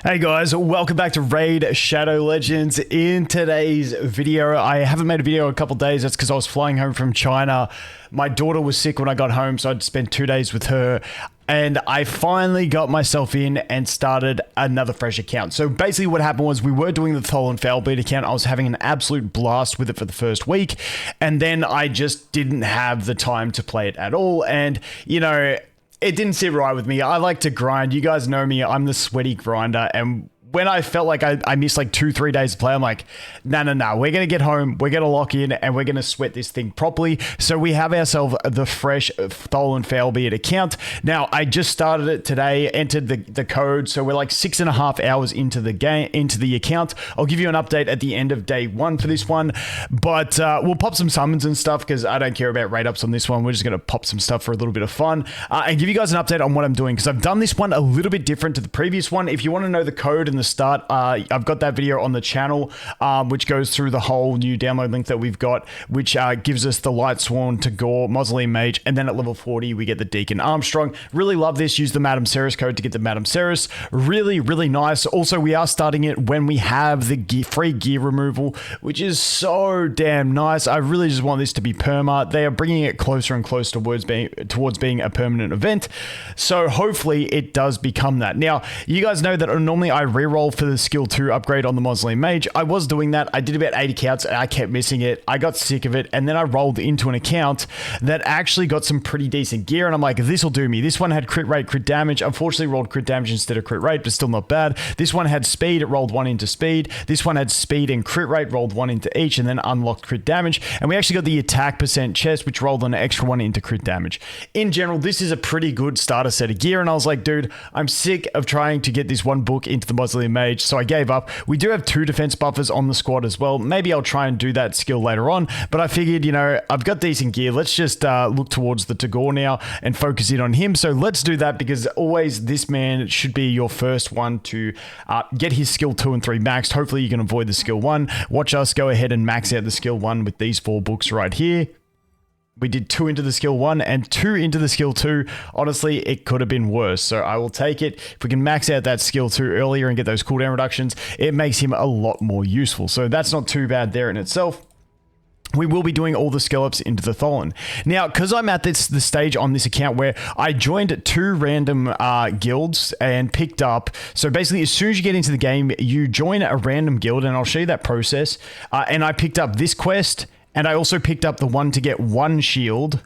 Hey guys, welcome back to Raid Shadow Legends. In today's video, I haven't made a video in a couple days. That's because I was flying home from China. My daughter was sick when I got home, so I'd spent 2 days with her. And I finally got myself in and started another fresh account. So basically what happened was we were doing the Thol and Foulbeat account. I was having an absolute blast with it for the first week. And then I just didn't have the time to play it at all. And, you know, it didn't sit right with me. I like to grind. You guys know me. I'm the sweaty grinder. And when I felt like I missed like 2-3 days to play, I'm like, no. We're going to get home. We're going to lock in and we're going to sweat this thing properly. So we have ourselves the fresh Thol and Foulbeat account. Now, I just started it today, entered the code. So we're like 6.5 hours into the game, into the account. I'll give you an update at the end of day one for this one. But we'll pop some summons and stuff because I don't care about raid ups on this one. We're just going to pop some stuff for a little bit of fun and give you guys an update on what I'm doing because I've done this one a little bit different to the previous one. If you want to know the code and the start, I've got that video on the channel, which goes through the whole new download link that we've got, which gives us the Lightsworn, Tagoar, Mausoleum Mage, and then at level 40 we get the Deacon Armstrong. Really love this. Use the Madam Serris code to get the Madam Serris. Really nice. Also, we are starting it when we have the free gear removal, which is so damn nice. I really just want this to be perma. They are bringing it closer and closer towards being a permanent event. So hopefully it does become that. Now, you guys know that normally I reroll for the skill 2 upgrade on the Mausoleum Mage. I was doing that. I did about 80 counts and I kept missing it. I got sick of it and then I rolled into an account that actually got some pretty decent gear and I'm like, this will do me. This one had crit rate, crit damage. Unfortunately rolled crit damage instead of crit rate, but still not bad. This one had speed. It rolled 1 into speed. This one had speed and crit rate, rolled 1 into each and then unlocked crit damage. And we actually got the attack percent chest, which rolled an extra 1 into crit damage. In general, this is a pretty good starter set of gear and I was like, dude, I'm sick of trying to get this one book into the Mausoleum Mage. So I gave up. We do have 2 defense buffers on the squad as well. Maybe I'll try and do that skill later on, but I figured, you know, I've got decent gear. Let's just look towards the Tagoar now and focus in on him. So let's do that because always this man should be your first one to get his skill 2 and 3 maxed. Hopefully you can avoid the skill 1. Watch us go ahead and max out the skill 1 with these 4 books right here. We did 2 into the skill 1 and 2 into the skill 2. Honestly, it could have been worse. So I will take it. If we can max out that skill 2 earlier and get those cooldown reductions, it makes him a lot more useful. So that's not too bad there in itself. We will be doing all the skill ups into the Tholen. Now, because I'm at the stage on this account where I joined 2 random guilds and picked up. So basically, as soon as you get into the game, you join a random guild, and I'll show you that process. And I picked up this quest, and I also picked up the one to get 1 shield.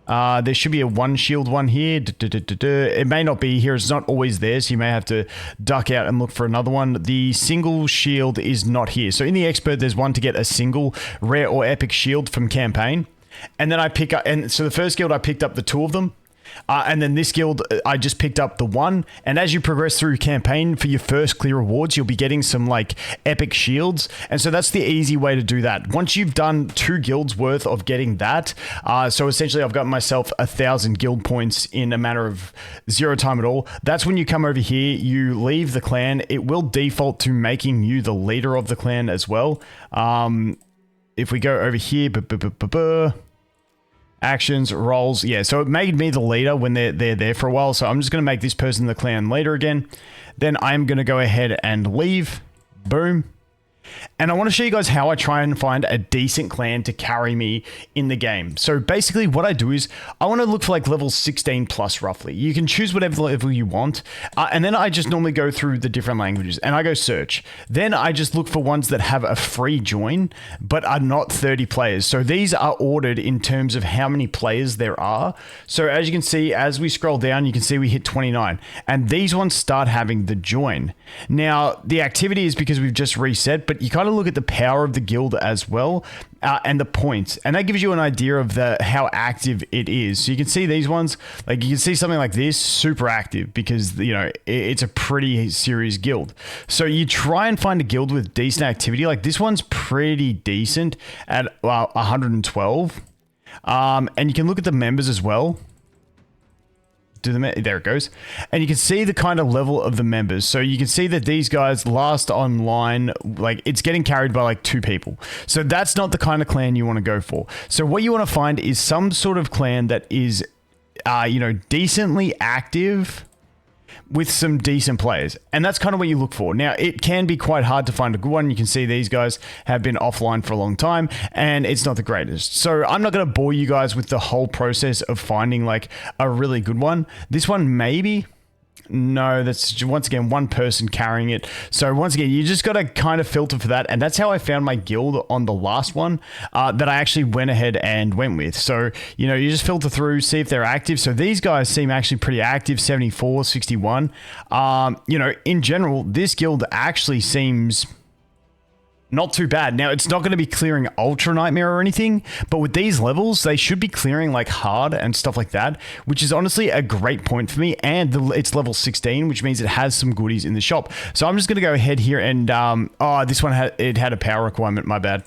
There should be a 1 shield one here. It may not be here. It's not always there, so you may have to duck out and look for another one. The single shield is not here. So in the expert, there's one to get a single rare or epic shield from campaign. And then I pick up, and so the first guild, I picked up the 2 of them. And then this guild, I just picked up the 1. And as you progress through campaign for your first clear rewards, you'll be getting some like epic shields. And so that's the easy way to do that. Once you've done 2 guilds worth of getting that, so essentially I've got myself 1,000 guild points in a matter of 0 time at all. That's when you come over here, you leave the clan. It will default to making you the leader of the clan as well. If we go over here, actions, roles, yeah, so it made me the leader when they're there for a while, so I'm just going to make this person the clan leader again. Then I'm going to go ahead and leave. Boom. And I want to show you guys how I try and find a decent clan to carry me in the game. So basically what I do is I want to look for like level 16 plus roughly. You can choose whatever level you want. And then I just normally go through the different languages and I go search. Then I just look for ones that have a free join, but are not 30 players. So these are ordered in terms of how many players there are. So as you can see, as we scroll down, you can see we hit 29 and these ones start having the join. Now the activity is because we've just reset, but you kind of look at the power of the guild as well and the points, and that gives you an idea of how active it is. So you can see these ones, like you can see something like this, super active because, you know, it's a pretty serious guild. So you try and find a guild with decent activity. Like this one's pretty decent at 112, and you can look at the members as well. There it goes. And you can see the kind of level of the members. So you can see that these guys last online, like it's getting carried by like 2 people. So that's not the kind of clan you want to go for. So what you want to find is some sort of clan that is, you know, decently active with some decent players. And that's kind of what you look for. Now, it can be quite hard to find a good one. You can see these guys have been offline for a long time and it's not the greatest. So I'm not going to bore you guys with the whole process of finding like a really good one. This one maybe... No, that's once again one person carrying it. So once again, you just got to kind of filter for that. And that's how I found my guild on the last one that I actually went ahead and went with. So, you know, you just filter through, see if they're active. So these guys seem actually pretty active, 74, 61. You know, in general, this guild actually seems... not too bad. Now, it's not going to be clearing Ultra Nightmare or anything, but with these levels, they should be clearing like hard and stuff like that, which is honestly a great point for me. And it's level 16, which means it has some goodies in the shop. So I'm just going to go ahead here and, oh, this one had a power requirement, my bad.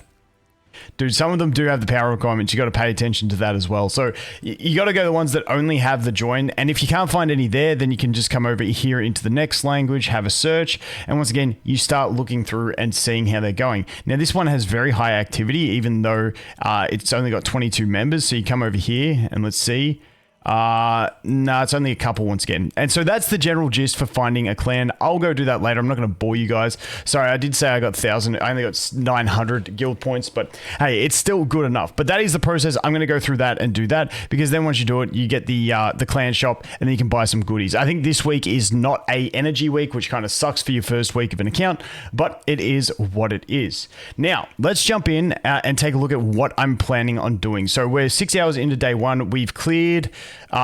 Dude, some of them do have the power requirements. You got to pay attention to that as well. So you got to go the ones that only have the join. And if you can't find any there, then you can just come over here into the next language, have a search. And once again, you start looking through and seeing how they're going. Now, this one has very high activity, even though it's only got 22 members. So you come over here and let's see. No, it's only a couple once again. And so that's the general gist for finding a clan. I'll go do that later. I'm not going to bore you guys. Sorry, I did say I got 1,000. I only got 900 guild points, but hey, it's still good enough. But that is the process. I'm going to go through that and do that because then once you do it, you get the clan shop and then you can buy some goodies. I think this week is not a energy week, which kind of sucks for your first week of an account, but it is what it is. Now, let's jump in and take a look at what I'm planning on doing. So we're 6 hours into day one. We've cleared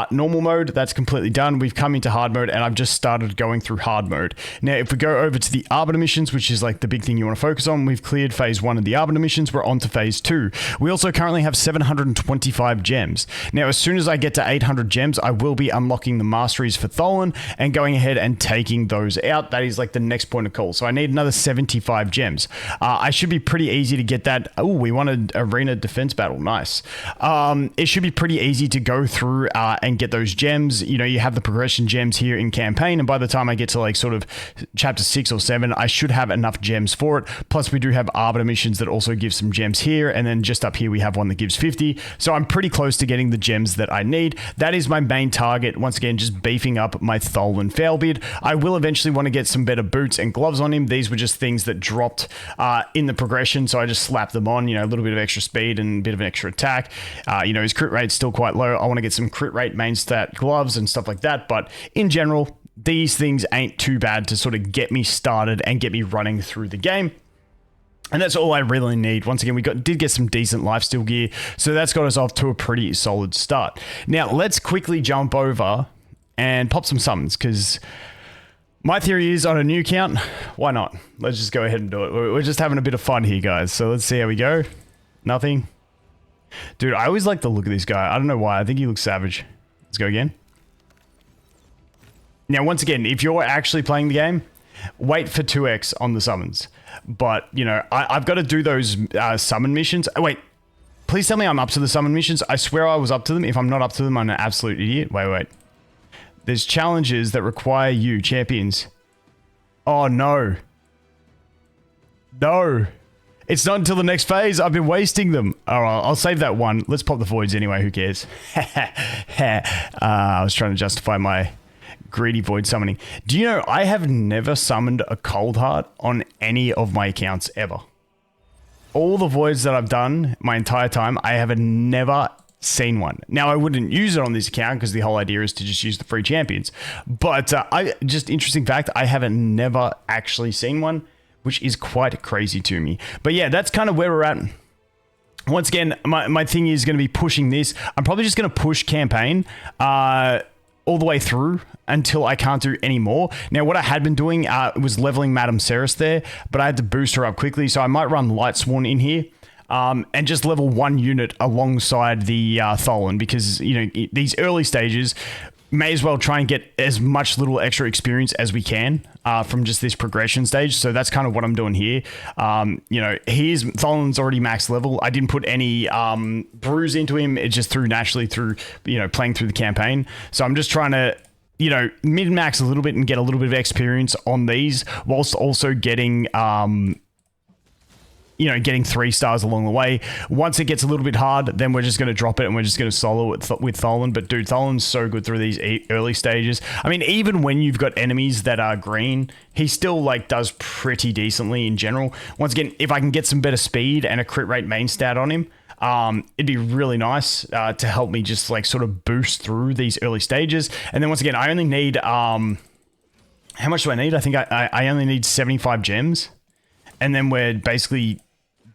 normal mode. That's completely done. We've come into hard mode and I've just started going through hard mode. Now, if we go over to the Arbiter missions, which is like the big thing you want to focus on, we've cleared phase 1 of the Arbiter missions. We're on to phase 2. We also currently have 725 gems. Now, as soon as I get to 800 gems, I will be unlocking the masteries for Tholen and going ahead and taking those out. That is like the next point of call. So I need another 75 gems. I should be pretty easy to get that. Oh, we won an arena defense battle. Nice. It should be pretty easy to go through and get those gems. You know, you have the progression gems here in campaign, and by the time I get to like sort of chapter 6 or 7, I should have enough gems for it. Plus we do have Arbiter missions that also give some gems here, and then just up here we have one that gives 50. So I'm pretty close to getting the gems that I need. That is my main target. Once again, just beefing up my Tholen Failbeard. I will eventually want to get some better boots and gloves on him. These were just things that dropped in the progression, so I just slapped them on, you know, a little bit of extra speed and a bit of an extra attack. You know, his crit rate's still quite low. I want to get some crit rate main stat gloves and stuff like that, but in general, these things ain't too bad to sort of get me started and get me running through the game. And that's all I really need. Once again, we did get some decent lifesteal gear, so that's got us off to a pretty solid start. Now, let's quickly jump over and pop some summons, because my theory is on a new account, why not? Let's just go ahead and do it. We're just having a bit of fun here, guys. So let's see how we go. Nothing. Dude, I always like the look of this guy. I don't know why. I think he looks savage. Let's go again. Now, once again, if you're actually playing the game, wait for 2x on the summons. But, you know, I've got to do those summon missions. Oh, wait. Please tell me I'm up to the summon missions. I swear I was up to them. If I'm not up to them, I'm an absolute idiot. Wait. There's challenges that require you, champions. Oh, no. No. It's not until the next phase. I've been wasting them. All right, I'll save that one. Let's pop the voids anyway. Who cares? I was trying to justify my greedy void summoning. Do you know, I have never summoned a cold heart on any of my accounts ever. All the voids that I've done my entire time, I have never seen one. Now, I wouldn't use it on this account because the whole idea is to just use the free champions. But just interesting fact, I haven't never actually seen one, which is quite crazy to me. But yeah, that's kind of where we're at. Once again, my thing is going to be pushing this. I'm probably just going to push campaign all the way through until I can't do any more. Now, what I had been doing was leveling Madam Serris there, but I had to boost her up quickly, so I might run Lightsworn in here. And just level 1 unit alongside the Tholen, because, you know, these early stages, may as well try and get as much little extra experience as we can from just this progression stage. So that's kind of what I'm doing here. You know, Tholen's already max level. I didn't put any brews into him. It just threw naturally through, you know, playing through the campaign. So I'm just trying to, you know, min-max a little bit and get a little bit of experience on these, whilst also getting you know, getting 3 stars along the way. Once it gets a little bit hard, then we're just going to drop it and we're just going to solo it with Tholen. But dude, Tholen's so good through these early stages. I mean, even when you've got enemies that are green, he still like does pretty decently in general. Once again, if I can get some better speed and a crit rate main stat on him, it'd be really nice to help me just like sort of boost through these early stages. And then once again, I only need, how much do I need? I think I only need 75 gems. And then we're basically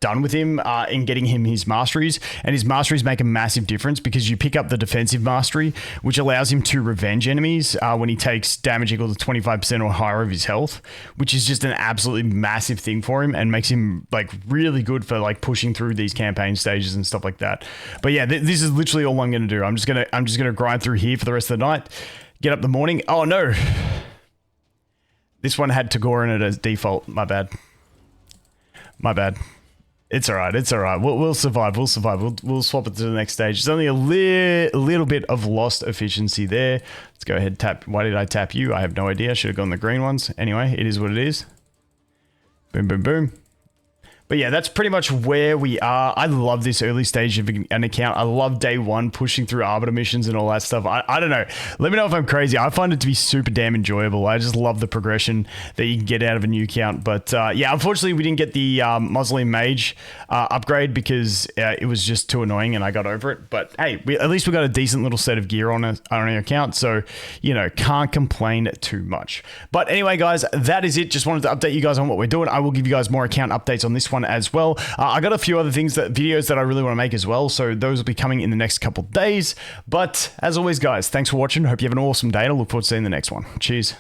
done with him in getting him his masteries, and his masteries make a massive difference because you pick up the defensive mastery, which allows him to revenge enemies when he takes damage equal to 25% or higher of his health, which is just an absolutely massive thing for him and makes him like really good for like pushing through these campaign stages and stuff like that. But yeah, this is literally all I'm gonna do. I'm just gonna grind through here for the rest of the night, get up the morning. Oh no, this one had Tagoar in it as default. My bad. It's all right. It's all right. We'll survive. We'll survive. We'll swap it to the next stage. It's only a little bit of lost efficiency there. Let's go ahead and tap. Why did I tap you? I have no idea. I should have gone the green ones. Anyway, it is what it is. Boom, boom, boom. But yeah, that's pretty much where we are. I love this early stage of an account. I love day one, pushing through Arbiter missions and all that stuff. I don't know. Let me know if I'm crazy. I find it to be super damn enjoyable. I just love the progression that you can get out of a new account. But yeah, unfortunately, we didn't get the Mausoleum Mage upgrade because it was just too annoying and I got over it. But hey, at least we got a decent little set of gear on our account. So, you know, can't complain too much. But anyway, guys, that is it. Just wanted to update you guys on what we're doing. I will give you guys more account updates on this one as well. I got a few other videos that I really want to make as well, so those will be coming in the next couple of days. But as always, guys, thanks for watching. Hope you have an awesome day, and I look forward to seeing the next one. Cheers.